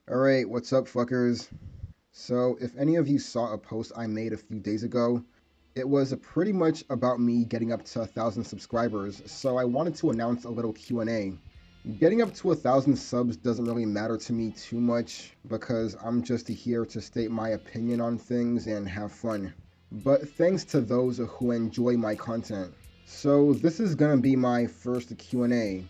Alright, what's up, fuckers? So, if any of you saw a post I made a few days ago, it was pretty much about me getting up to 1,000 subscribers, so I wanted to announce a little Q&A. Getting up to 1,000 subs doesn't really matter to me too much because I'm just here to state my opinion on things and have fun. But thanks to those who enjoy my content. So, this is gonna be my first Q&A.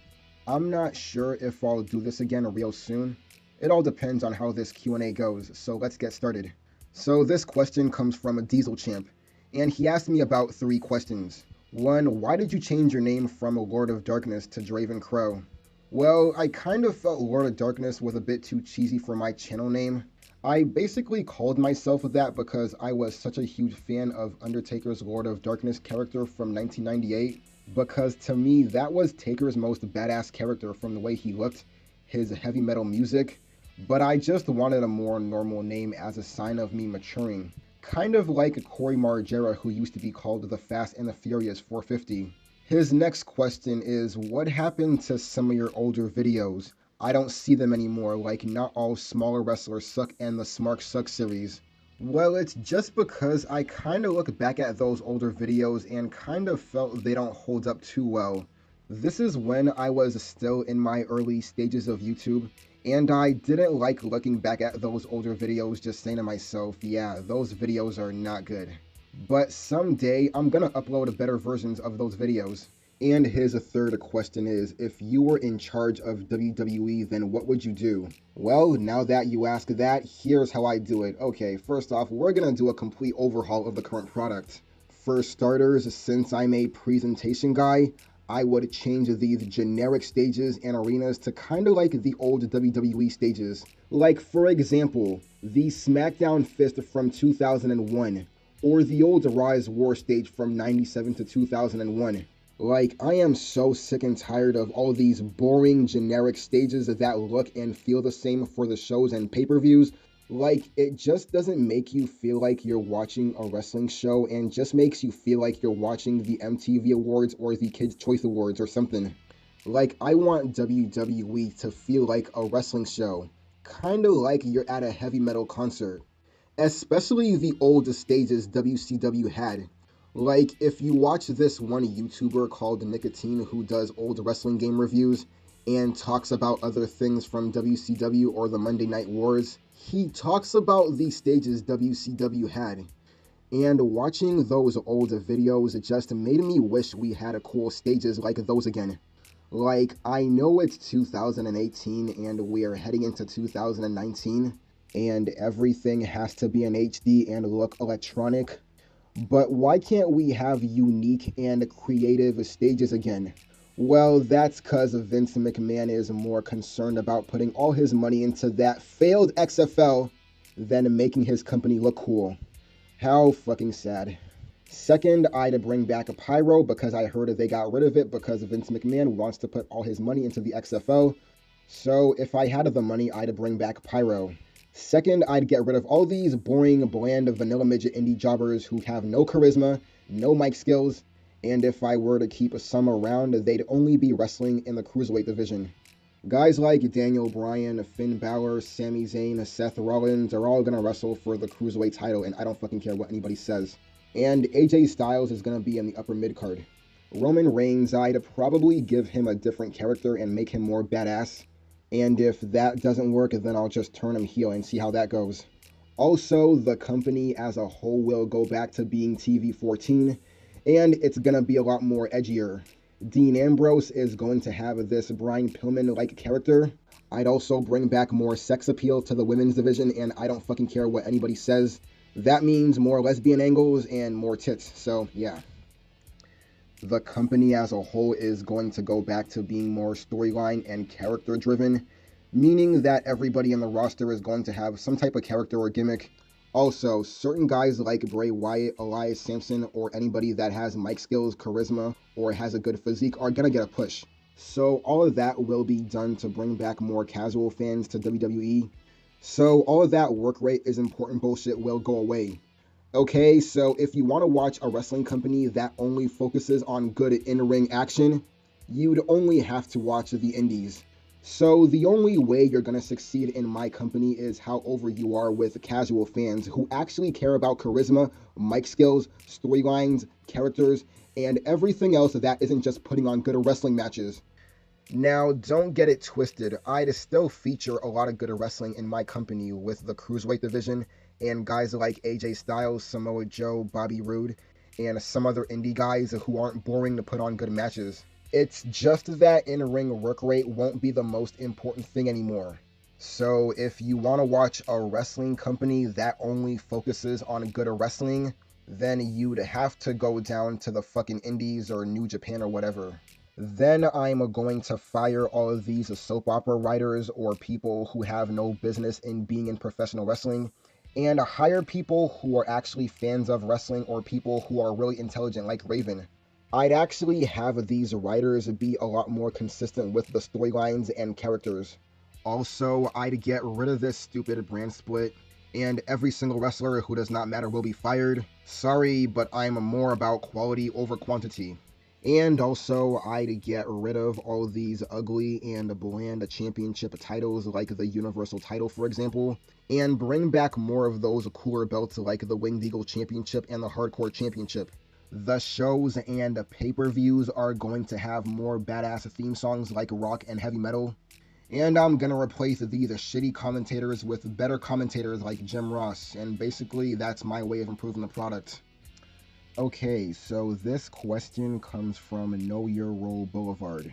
I'm not sure if I'll do this again real soon. It all depends on how this Q&A goes, so let's get started. So this question comes from a Diesel Champ, and he asked me about three questions. One, why did you change your name from Lord of Darkness to Draven Crow? Well, I kind of felt Lord of Darkness was a bit too cheesy for my channel name. I basically called myself that because I was such a huge fan of Undertaker's Lord of Darkness character from 1998, because to me that was Taker's most badass character from the way he looked, his heavy metal music, but I just wanted a more normal name as a sign of me maturing. Kind of like Corey Margera, who used to be called the Fast and the Furious 450. His next question is, what happened to some of your older videos? I don't see them anymore, like Not All Smaller Wrestlers Suck and the Smart Suck series. Well, it's just because I kind of look back at those older videos and kind of felt they don't hold up too well. This is when I was still in my early stages of YouTube, and I didn't like looking back at those older videos just saying to myself, yeah, those videos are not good. But someday I'm gonna upload better versions of those videos. And his third question is, if you were in charge of WWE, then what would you do? Well, now that you ask that, here's how I do it. Okay, first off, we're gonna do a complete overhaul of the current product. For starters, since I'm a presentation guy, I would change these generic stages and arenas to kind of like the old WWE stages. Like, for example, the SmackDown Fist from 2001, or the old Rise War stage from 97 to 2001. Like, I am so sick and tired of all these boring generic stages that look and feel the same for the shows and pay-per-views. Like, it just doesn't make you feel like you're watching a wrestling show and just makes you feel like you're watching the MTV Awards or the Kids' Choice Awards or something. Like, I want WWE to feel like a wrestling show, kinda like you're at a heavy metal concert. Especially the old stages WCW had. Like, if you watch this one YouTuber called Nicotine who does old wrestling game reviews and talks about other things from WCW or the Monday Night Wars, he talks about the stages WCW had. And watching those old videos just made me wish we had cool stages like those again. Like, I know it's 2018 and we're heading into 2019, and everything has to be in HD and look electronic. But why can't we have unique and creative stages again? Well, that's because Vince McMahon is more concerned about putting all his money into that failed XFL than making his company look cool. How fucking sad. Second, I'd bring back a Pyro because I heard they got rid of it because Vince McMahon wants to put all his money into the XFL. So if I had the money, I'd bring back Pyro. Second, I'd get rid of all these boring, bland, vanilla midget indie jobbers who have no charisma, no mic skills, and if I were to keep some around, they'd only be wrestling in the Cruiserweight division. Guys like Daniel Bryan, Finn Balor, Sami Zayn, Seth Rollins are all gonna wrestle for the Cruiserweight title, and I don't fucking care what anybody says. And AJ Styles is gonna be in the upper mid card. Roman Reigns, I'd probably give him a different character and make him more badass. And if that doesn't work, then I'll just turn him heel and see how that goes. Also, the company as a whole will go back to being TV-14, and it's gonna be a lot more edgier. Dean Ambrose is going to have this Brian Pillman-like character. I'd also bring back more sex appeal to the women's division, and I don't fucking care what anybody says. That means more lesbian angles and more tits, so yeah. The company as a whole is going to go back to being more storyline and character driven, meaning that everybody in the roster is going to have some type of character or gimmick. Also, certain guys like Bray Wyatt, Elias Sampson, or anybody that has mic skills, charisma, or has a good physique are gonna get a push. So all of that will be done to bring back more casual fans to WWE. So all of that work rate is important bullshit will go away. Okay, so if you want to watch a wrestling company that only focuses on good in-ring action, you'd only have to watch the indies. So the only way you're going to succeed in my company is how over you are with casual fans who actually care about charisma, mic skills, storylines, characters, and everything else that isn't just putting on good wrestling matches. Now, don't get it twisted. I'd still feature a lot of good wrestling in my company with the Cruiserweight division and guys like AJ Styles, Samoa Joe, Bobby Roode, and some other indie guys who aren't boring to put on good matches. It's just that in-ring work rate won't be the most important thing anymore. So if you want to watch a wrestling company that only focuses on good wrestling, then you'd have to go down to the fucking indies or New Japan or whatever. Then I'm going to fire all of these soap opera writers or people who have no business in being in professional wrestling and hire people who are actually fans of wrestling or people who are really intelligent like Raven. I'd actually have these writers be a lot more consistent with the storylines and characters. Also, I'd get rid of this stupid brand split, and every single wrestler who does not matter will be fired. Sorry, but I'm more about quality over quantity. And also, I'd get rid of all these ugly and bland championship titles like the Universal title, for example, and bring back more of those cooler belts like the Winged Eagle Championship and the Hardcore Championship. The shows and pay-per-views are going to have more badass theme songs like rock and heavy metal. And I'm gonna replace these shitty commentators with better commentators like Jim Ross, and basically that's my way of improving the product. Okay, so this question comes from Know Your Role Boulevard.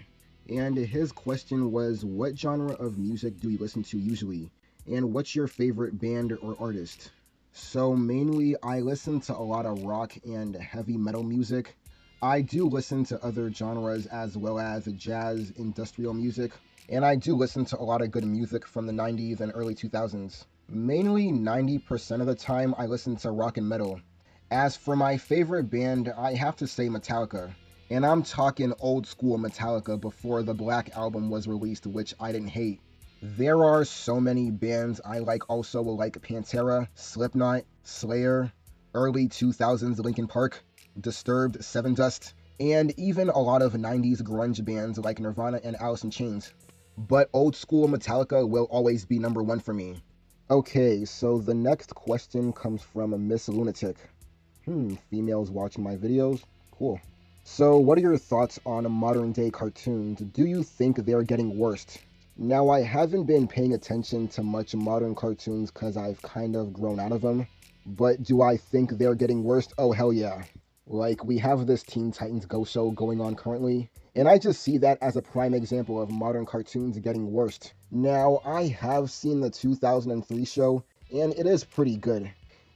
And his question was, what genre of music do you listen to usually? And what's your favorite band or artist? So mainly I listen to a lot of rock and heavy metal music. I do listen to other genres as well as jazz, industrial music, and I do listen to a lot of good music from the 90s and early 2000s. Mainly 90% of the time I listen to rock and metal. As for my favorite band, I have to say Metallica. And I'm talking old school Metallica before the Black Album was released, which I didn't hate. There are so many bands I like also, like Pantera, Slipknot, Slayer, early 2000s Linkin Park, Disturbed, Sevendust, and even a lot of 90s grunge bands like Nirvana and Alice in Chains. But old school Metallica will always be number one for me. Okay, so the next question comes from Miss Lunatic. Females watching my videos? Cool. So what are your thoughts on modern day cartoons? Do you think they're getting worse? Now, I haven't been paying attention to much modern cartoons because I've kind of grown out of them. But do I think they're getting worse? Oh, hell yeah. Like, we have this Teen Titans Go show going on currently, and I just see that as a prime example of modern cartoons getting worse. Now, I have seen the 2003 show, and it is pretty good.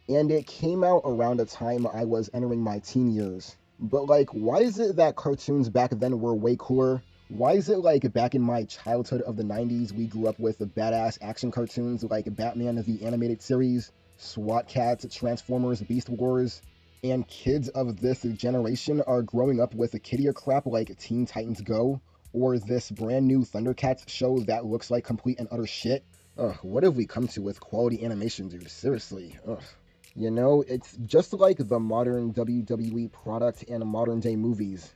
And it came out around the time I was entering my teen years. But, like, why is it that cartoons back then were way cooler? Why is it like back in my childhood of the 90s, we grew up with the badass action cartoons like Batman the Animated Series, SWAT Cats, Transformers, Beast Wars, and kids of this generation are growing up with a kiddier crap like Teen Titans Go, or this brand new Thundercats show that looks like complete and utter shit? Ugh, what have we come to with quality animation, dude? Seriously, ugh. You know, it's just like the modern WWE product and modern day movies.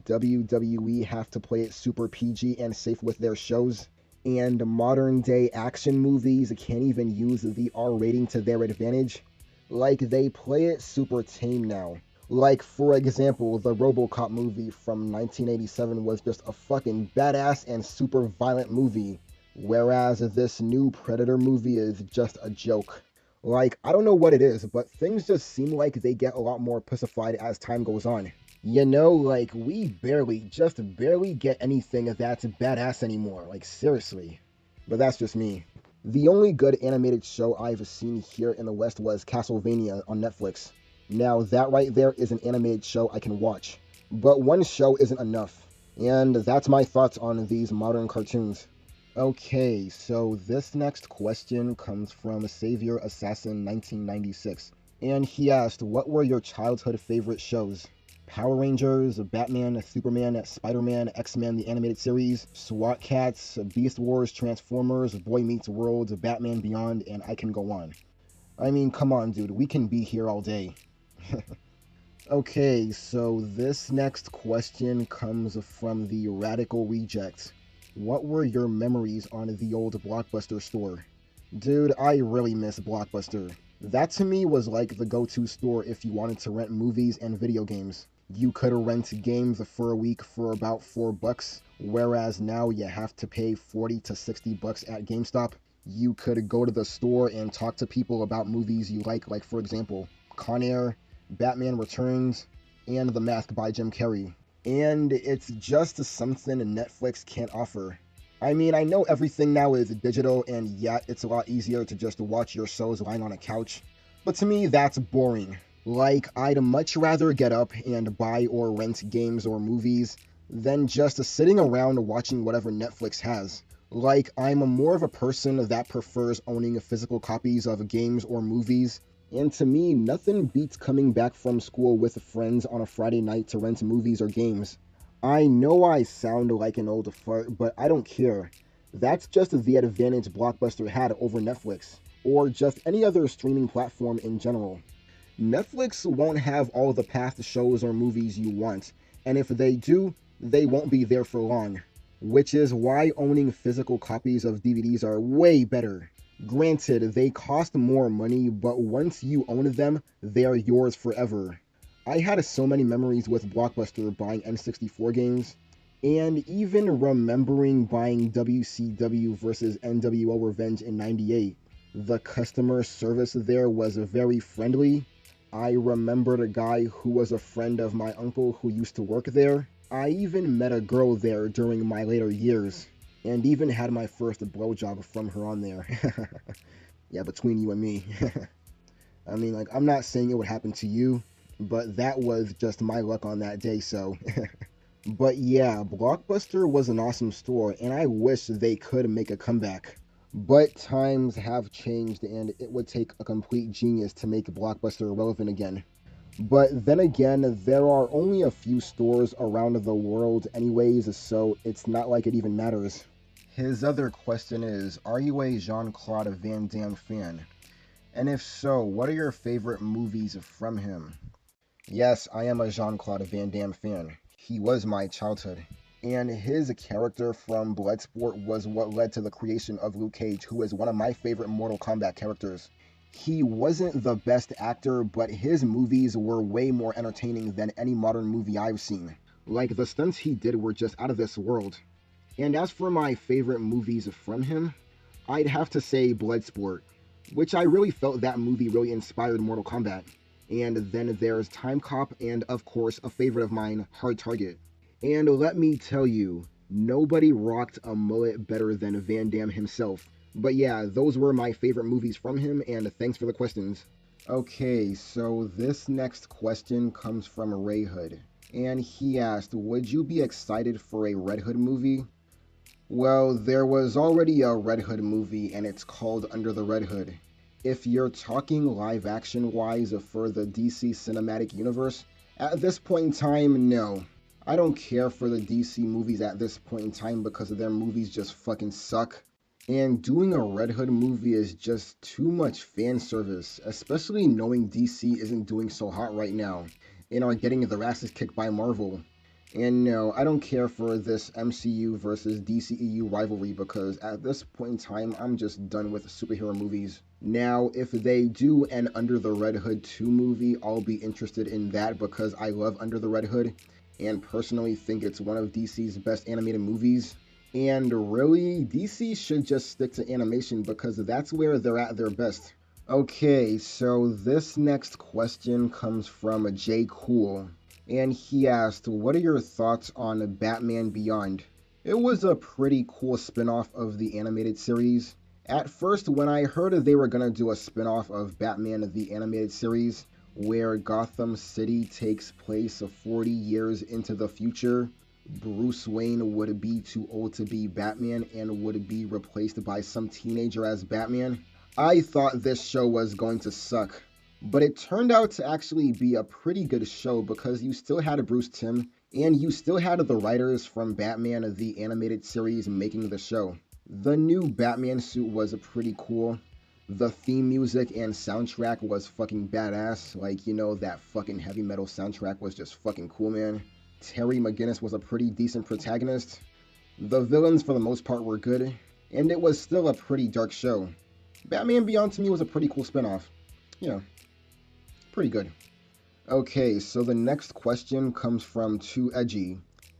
WWE have to play it super PG and safe with their shows, and modern day action movies can't even use the R rating to their advantage. Like, they play it super tame now. Like, for example, the RoboCop movie from 1987 was just a fucking badass and super violent movie, whereas this new Predator movie is just a joke. Like, I don't know what it is, but things just seem like they get a lot more pussified as time goes on. You know, like, we just barely get anything that's badass anymore. Like, seriously. But that's just me. The only good animated show I've seen here in the West was Castlevania on Netflix. Now, that right there is an animated show I can watch. But one show isn't enough. And that's my thoughts on these modern cartoons. Okay, so this next question comes from Savior Assassin 1996. And he asked, what were your childhood favorite shows? Power Rangers, Batman, Superman, Spider-Man, X-Men, the animated series, SWAT Cats, Beast Wars, Transformers, Boy Meets World, Batman Beyond, and I can go on. I mean, come on, dude, we can be here all day. Okay, so this next question comes from the Radical Reject. What were your memories on the old Blockbuster store? Dude, I really miss Blockbuster. That to me was like the go-to store if you wanted to rent movies and video games. You could rent games for a week for about $4, whereas now you have to pay 40 to 60 bucks at GameStop. You could go to the store and talk to people about movies you like for example, Con Air, Batman Returns, and The Mask by Jim Carrey. And it's just something Netflix can't offer. I mean, I know everything now is digital, and yeah, it's a lot easier to just watch your shows lying on a couch, but to me, that's boring. Like, I'd much rather get up and buy or rent games or movies than just sitting around watching whatever Netflix has. Like, I'm more of a person that prefers owning physical copies of games or movies, and to me, nothing beats coming back from school with friends on a Friday night to rent movies or games. I know I sound like an old fart, but I don't care. That's just the advantage Blockbuster had over Netflix, or just any other streaming platform in general. Netflix won't have all the past shows or movies you want, and if they do, they won't be there for long. Which is why owning physical copies of DVDs are way better. Granted, they cost more money, but once you own them, they are yours forever. I had so many memories with Blockbuster buying N64 games, and even remembering buying WCW vs. NWO Revenge in '98. The customer service there was very friendly. I remembered a guy who was a friend of my uncle who used to work there. I even met a girl there during my later years, and even had my first blowjob from her on there. Yeah, between you and me. I mean, like, I'm not saying it would happen to you, but that was just my luck on that day, so. But yeah, Blockbuster was an awesome store, and I wish they could make a comeback. But times have changed, and it would take a complete genius to make Blockbuster relevant again. But then again, there are only a few stores around the world anyways, so it's not like it even matters. His other question is, are you a Jean-Claude Van Damme fan? And if so, what are your favorite movies from him? Yes, I am a Jean-Claude Van Damme fan. He was my childhood. And his character from Bloodsport was what led to the creation of Luke Cage, who is one of my favorite Mortal Kombat characters. He wasn't the best actor, but his movies were way more entertaining than any modern movie I've seen. Like, the stunts he did were just out of this world. And as for my favorite movies from him, I'd have to say Bloodsport, which I really felt that movie really inspired Mortal Kombat. And then there's Time Cop, and of course, a favorite of mine, Hard Target. And let me tell you, nobody rocked a mullet better than Van Damme himself. But yeah, those were my favorite movies from him, and thanks for the questions. Okay, so this next question comes from Ray Hood. And he asked, would you be excited for a Red Hood movie? Well, there was already a Red Hood movie, and it's called Under the Red Hood. If you're talking live action wise for the DC Cinematic Universe, at this point in time, no. I don't care for the DC movies at this point in time because their movies just fucking suck. And doing a Red Hood movie is just too much fan service, especially knowing DC isn't doing so hot right now and are getting their asses kicked by Marvel. And no, I don't care for this MCU versus DCEU rivalry because at this point in time, I'm just done with superhero movies. Now, if they do an Under the Red Hood 2 movie, I'll be interested in that because I love Under the Red Hood and personally think it's one of DC's best animated movies. And really, DC should just stick to animation because that's where they're at their best. Okay, so this next question comes from Jay Cool. And he asked, what are your thoughts on Batman Beyond? It was a pretty cool spin-off of the animated series. At first, when I heard they were going to do a spin-off of Batman the Animated Series, where Gotham City takes place 40 years into the future, Bruce Wayne would be too old to be Batman and would be replaced by some teenager as Batman, I thought this show was going to suck. But it turned out to actually be a pretty good show because you still had Bruce Timm and you still had the writers from Batman the Animated Series making the show. The new Batman suit was pretty cool. The theme music and soundtrack was fucking badass. Like, you know, that fucking heavy metal soundtrack was just fucking cool, man. Terry McGinnis was a pretty decent protagonist. The villains, for the most part, were good, and it was still a pretty dark show. Batman Beyond to me was a pretty cool spinoff. Yeah, pretty good. Okay, so the next question comes from Too Edgy.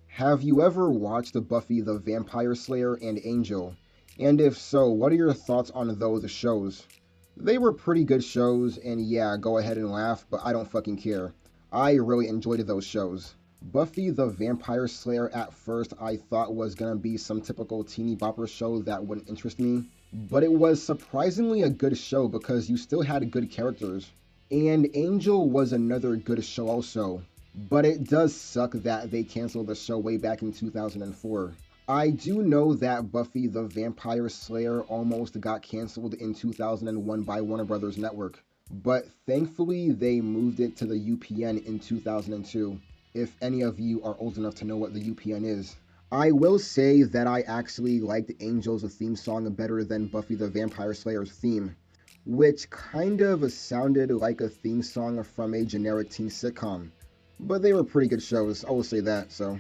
Have you ever watched Buffy the Vampire Slayer and Angel? And if so, what are your thoughts on those shows? They were pretty good shows, and yeah, go ahead and laugh, but I don't fucking care. I really enjoyed those shows. Buffy the Vampire Slayer at first I thought was gonna be some typical teeny bopper show that wouldn't interest me, but it was surprisingly a good show because you still had good characters. And Angel was another good show also, but it does suck that they canceled the show way back in 2004. I do know that Buffy the Vampire Slayer almost got canceled in 2001 by Warner Brothers Network, but thankfully they moved it to the UPN in 2002, if any of you are old enough to know what the UPN is. I will say that I actually liked Angel's theme song better than Buffy the Vampire Slayer's theme, which kind of sounded like a theme song from a generic teen sitcom. But they were pretty good shows, I will say that, so.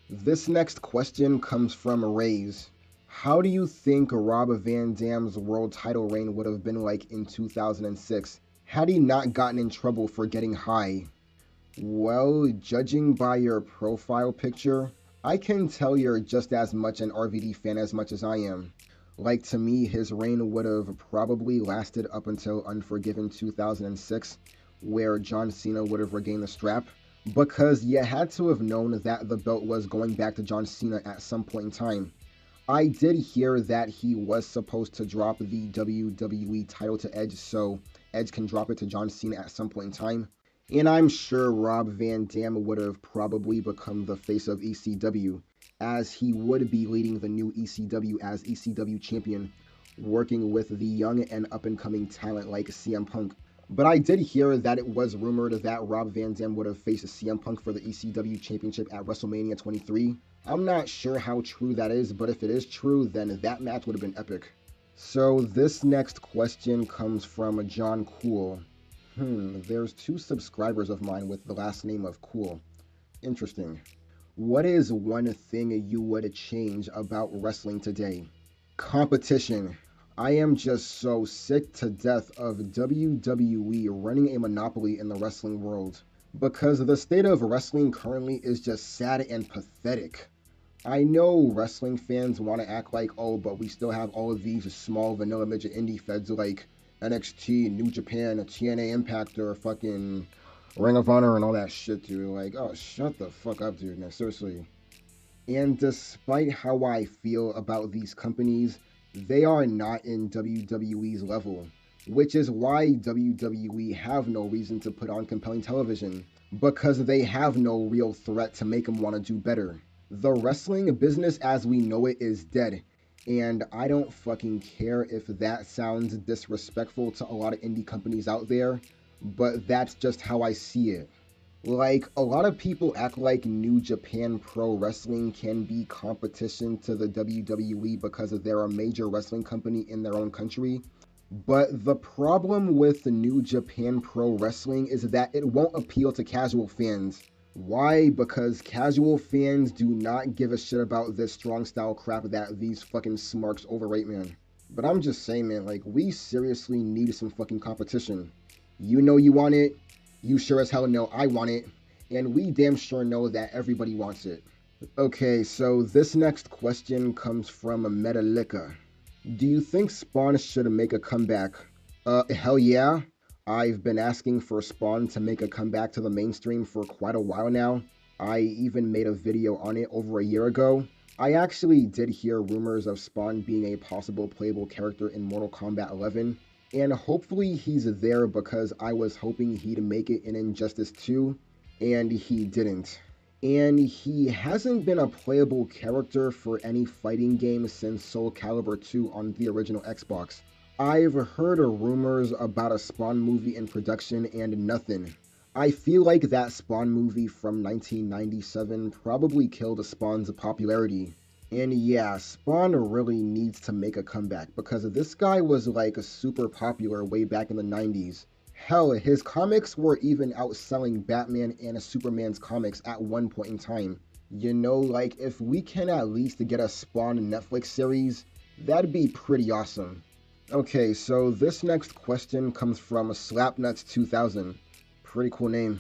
This next question comes from Rays. How do you think Rob Van Dam's world title reign would have been like in 2006 had he not gotten in trouble for getting high? Well, judging by your profile picture, I can tell you're just as much an RVD fan as much as I am. Like, to me, his reign would have probably lasted up until Unforgiven 2006, where John Cena would have regained the strap, because you had to have known that the belt was going back to John Cena at some point in time. I did hear that he was supposed to drop the WWE title to Edge so Edge can drop it to John Cena at some point in time, and I'm sure Rob Van Dam would have probably become the face of ECW, as he would be leading the new ECW as ECW champion, working with the young and up-and-coming talent like CM Punk. But I did hear that it was rumored that Rob Van Dam would have faced CM Punk for the ECW championship at WrestleMania 23. I'm not sure how true that is, but if it is true, then that match would have been epic. So this next question comes from John Cool. There's 2 subscribers of mine with the last name of Cool. Interesting. What is one thing you would change about wrestling today? Competition. I am just so sick to death of WWE running a monopoly in the wrestling world, because the state of wrestling currently is just sad and pathetic. I know wrestling fans want to act like, oh, but we still have all of these small vanilla midget indie feds like NXT, New Japan, TNA Impact, or fucking Ring of Honor and all that shit, dude. Like, oh, shut the fuck up, dude. No, seriously. And despite how I feel about these companies, they are not in WWE's level, which is why WWE have no reason to put on compelling television, because they have no real threat to make them want to do better. The wrestling business as we know it is dead, and I don't fucking care if that sounds disrespectful to a lot of indie companies out there, but that's just how I see it. Like, a lot of people act like New Japan Pro Wrestling can be competition to the WWE because they're a major wrestling company in their own country. But the problem with the New Japan Pro Wrestling is that it won't appeal to casual fans. Why? Because casual fans do not give a shit about this strong style crap that these fucking smarks overrate, man. But I'm just saying, man, like, we seriously need some fucking competition. You know you want it. You sure as hell know I want it, and we damn sure know that everybody wants it. Okay, so this next question comes from Metallica. Do you think Spawn should make a comeback? Hell yeah. I've been asking for Spawn to make a comeback to the mainstream for quite a while now. I even made a video on it over a year ago. I actually did hear rumors of Spawn being a possible playable character in Mortal Kombat 11. And hopefully he's there because I was hoping he'd make it in Injustice 2, and he didn't. And he hasn't been a playable character for any fighting game since Soul Calibur 2 on the original Xbox. I've heard rumors about a Spawn movie in production and nothing. I feel like that Spawn movie from 1997 probably killed Spawn's popularity. And yeah, Spawn really needs to make a comeback because this guy was like super popular way back in the 90s. Hell, his comics were even outselling Batman and Superman's comics at one point in time. Like if we can at least get a Spawn Netflix series, that'd be pretty awesome. Okay, so this next question comes from Slapnuts2000. Pretty cool name.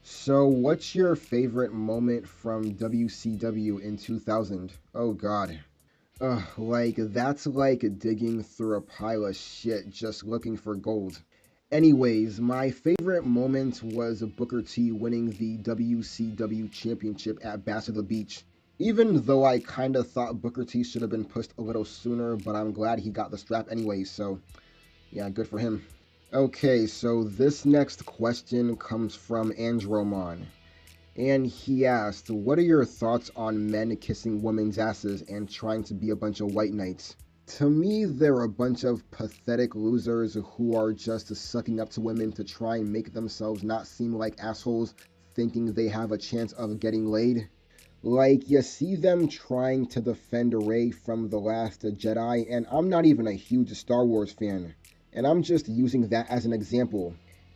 So, what's your favorite moment from WCW in 2000? Oh god. Like, that's like digging through a pile of shit just looking for gold. Anyways, my favorite moment was Booker T winning the WCW Championship at Bash of the Beach. Even though I kinda thought Booker T should have been pushed a little sooner, but I'm glad he got the strap anyway, so yeah, good for him. Okay, so this next question comes from Andromon. And he asked, what are your thoughts on men kissing women's asses and trying to be a bunch of white knights? To me, they're a bunch of pathetic losers who are just sucking up to women to try and make themselves not seem like assholes, thinking they have a chance of getting laid. Like, you see them trying to defend Rey from The Last Jedi, and I'm not even a huge Star Wars fan. And I'm just using that as an example.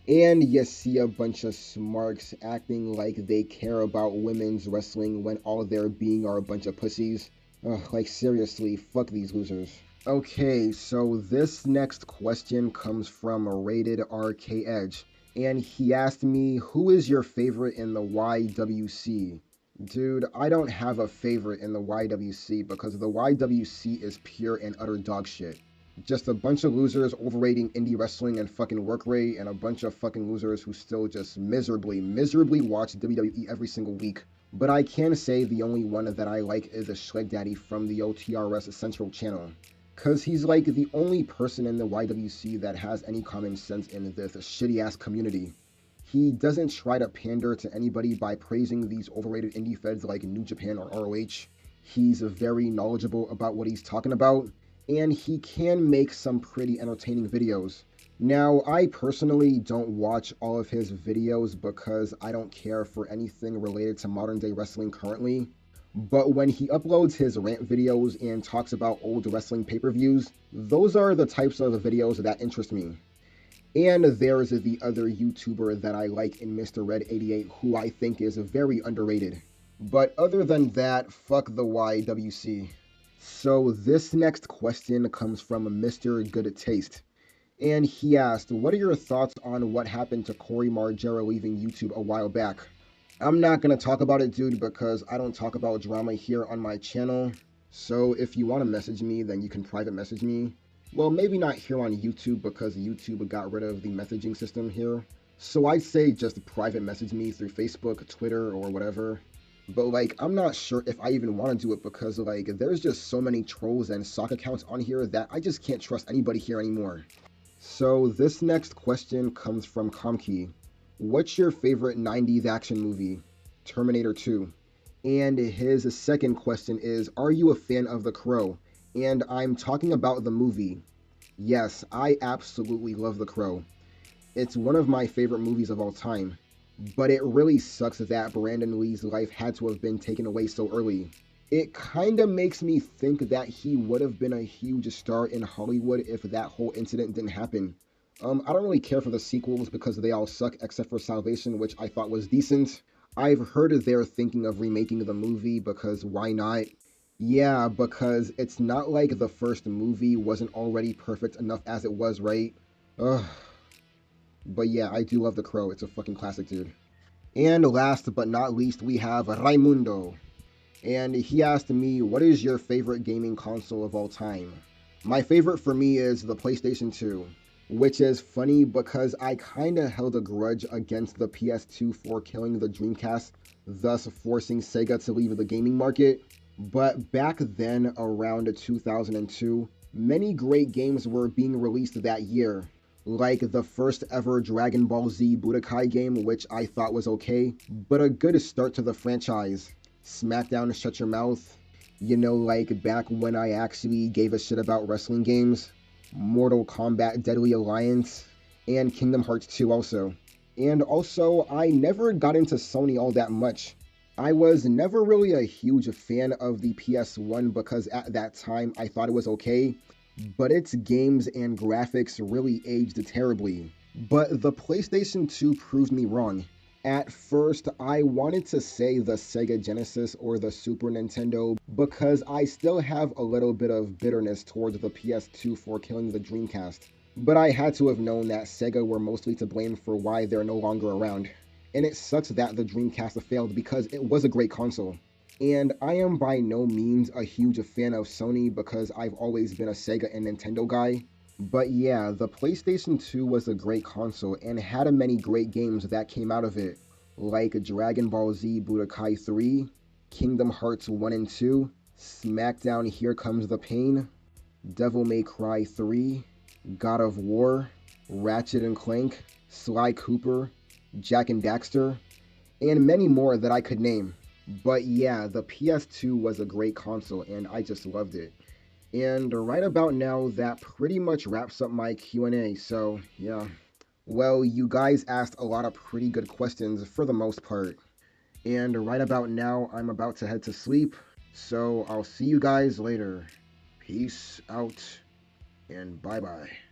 And you see a bunch of smarks acting like they care about women's wrestling when all they're being are a bunch of pussies. Ugh, like seriously, fuck these losers. Okay, so this next question comes from Rated RK Edge. And he asked me, who is your favorite in the YWC? Dude, I don't have a favorite in the YWC because the YWC is pure and utter dog shit. Just a bunch of losers overrating indie wrestling and fucking work rate, and a bunch of fucking losers who still just miserably watch WWE every single week. But I can say the only one that I like is the Schleg Daddy from the OTRS Central channel. Cause he's like the only person in the YWC that has any common sense in this shitty ass community. He doesn't try to pander to anybody by praising these overrated indie feds like New Japan or ROH. He's very knowledgeable about what he's talking about, and he can make some pretty entertaining videos. Now, I personally don't watch all of his videos because I don't care for anything related to modern day wrestling currently, but when he uploads his rant videos and talks about old wrestling pay-per-views, those are the types of videos that interest me. And there's the other YouTuber that I like in Mr. Red 88 who I think is very underrated. But other than that, fuck the YWC. So this next question comes from Mr. Good Taste. And he asked, what are your thoughts on what happened to Corey Margera leaving YouTube a while back? I'm not going to talk about it, dude, because I don't talk about drama here on my channel. So if you want to message me, then you can private message me. Well, maybe not here on YouTube because YouTube got rid of the messaging system here. So I'd say just private message me through Facebook, Twitter, or whatever. But like, I'm not sure if I even want to do it because like, there's just so many trolls and sock accounts on here that I just can't trust anybody here anymore. So this next question comes from Comkey. What's your favorite 90s action movie? Terminator 2. And his second question is, are you a fan of The Crow? And I'm talking about the movie. Yes, I absolutely love The Crow. It's one of my favorite movies of all time. But it really sucks that Brandon Lee's life had to have been taken away so early. It kinda makes me think that he would have been a huge star in Hollywood if that whole incident didn't happen. I don't really care for the sequels because they all suck except for Salvation, which I thought was decent. I've heard they're thinking of remaking the movie because why not? Yeah, because it's not like the first movie wasn't already perfect enough as it was, right? Ugh. But yeah, I do love The Crow. It's a fucking classic, dude. And last but not least, we have Raimundo. And he asked me, what is your favorite gaming console of all time? My favorite for me is the PlayStation 2. Which is funny because I kinda held a grudge against the PS2 for killing the Dreamcast, thus forcing Sega to leave the gaming market. But back then, around 2002, many great games were being released that year. Like the first ever Dragon Ball Z Budokai game, which I thought was okay, but a good start to the franchise. SmackDown Shut Your Mouth. Like back when I actually gave a shit about wrestling games. Mortal Kombat Deadly Alliance. And Kingdom Hearts 2 also. And also, I never got into Sony all that much. I was never really a huge fan of the PS1 because at that time I thought it was okay, but its games and graphics really aged terribly. But the PlayStation 2 proved me wrong. At first, I wanted to say the Sega Genesis or the Super Nintendo because I still have a little bit of bitterness towards the PS2 for killing the Dreamcast. But I had to have known that Sega were mostly to blame for why they're no longer around. And it sucks that the Dreamcast failed because it was a great console. And I am by no means a huge fan of Sony because I've always been a Sega and Nintendo guy. But yeah, the PlayStation 2 was a great console and had many great games that came out of it, like Dragon Ball Z Budokai 3, Kingdom Hearts 1 and 2, SmackDown Here Comes the Pain, Devil May Cry 3, God of War, Ratchet and Clank, Sly Cooper, Jak and Daxter, and many more that I could name. But yeah, the PS2 was a great console and I just loved it. And right about now, that pretty much wraps up my Q&A. So, yeah. Well, you guys asked a lot of pretty good questions for the most part. And right about now, I'm about to head to sleep. So, I'll see you guys later. Peace out and bye-bye.